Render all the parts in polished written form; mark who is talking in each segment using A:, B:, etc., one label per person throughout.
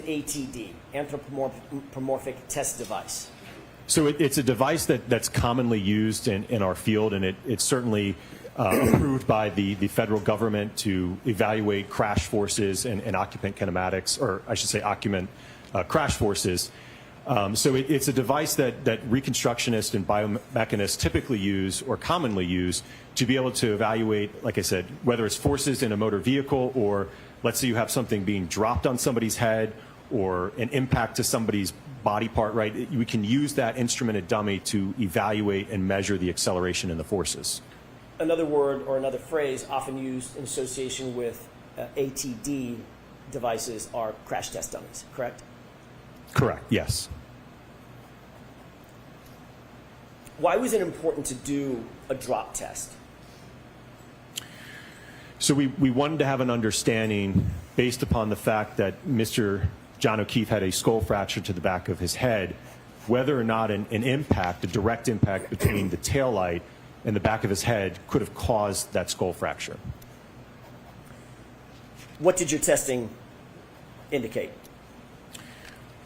A: ATD, anthropomorphic test device?
B: So it's a device that's commonly used in our field, and it's certainly approved by the federal government to evaluate crash forces and occupant kinematics, or I should say occupant crash forces. So it's a device that reconstructionists and biomechanists typically use or commonly use to be able to evaluate, like I said, whether it's forces in a motor vehicle, or let's say you have something being dropped on somebody's head or an impact to somebody's body part, right? We can use that instrumented dummy to evaluate and measure the acceleration and the forces.
A: Another word or another phrase often used in association with ATD devices are crash test dummies, correct?
B: Correct, yes.
A: Why was it important to do a drop test?
B: So we wanted to have an understanding based upon the fact that Mr. John O'Keefe had a skull fracture to the back of his head, whether or not an impact, a direct impact between the taillight and the back of his head could have caused that skull fracture.
A: What did your testing indicate?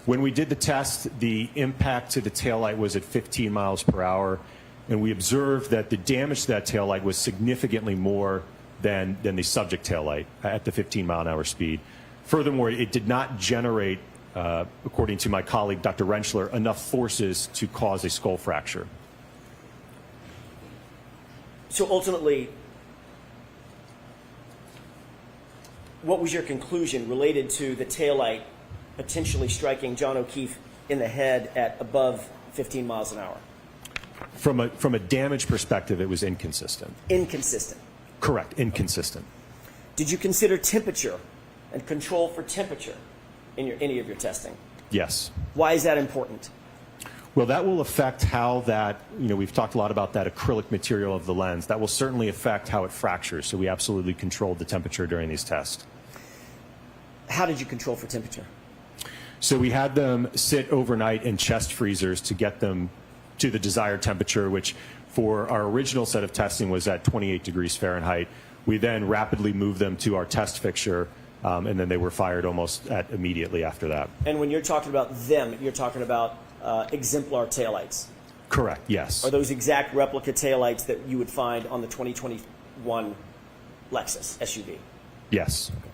B: When we did the test, the impact to the taillight was at 15 miles per hour, and we observed that the damage to that taillight was significantly more than the subject taillight at the 15-mile-an-hour speed. Furthermore, it did not generate, according to my colleague, Dr. Rentschler, enough forces to cause a skull fracture.
A: So ultimately, what was your conclusion related to the taillight potentially striking John O'Keefe in the head at above 15 miles an hour?
B: From a damage perspective, it was inconsistent.
A: Inconsistent.
B: Correct, inconsistent.
A: Did you consider temperature and control for temperature in any of your testing?
B: Yes.
A: Why is that important?
B: Well, that will affect how that, we've talked a lot about that acrylic material of the lens. That will certainly affect how it fractures. So we absolutely controlled the temperature during these tests.
A: How did you control for temperature?
B: So we had them sit overnight in chest freezers to get them to the desired temperature, which for our original set of testing was at 28 degrees Fahrenheit. We then rapidly moved them to our test fixture, and then they were fired almost immediately after that.
A: And when you're talking about them, you're talking about exemplar taillights?
B: Correct, yes.
A: Are those exact replica taillights that you would find on the 2021 Lexus SUV?
B: Yes. Okay.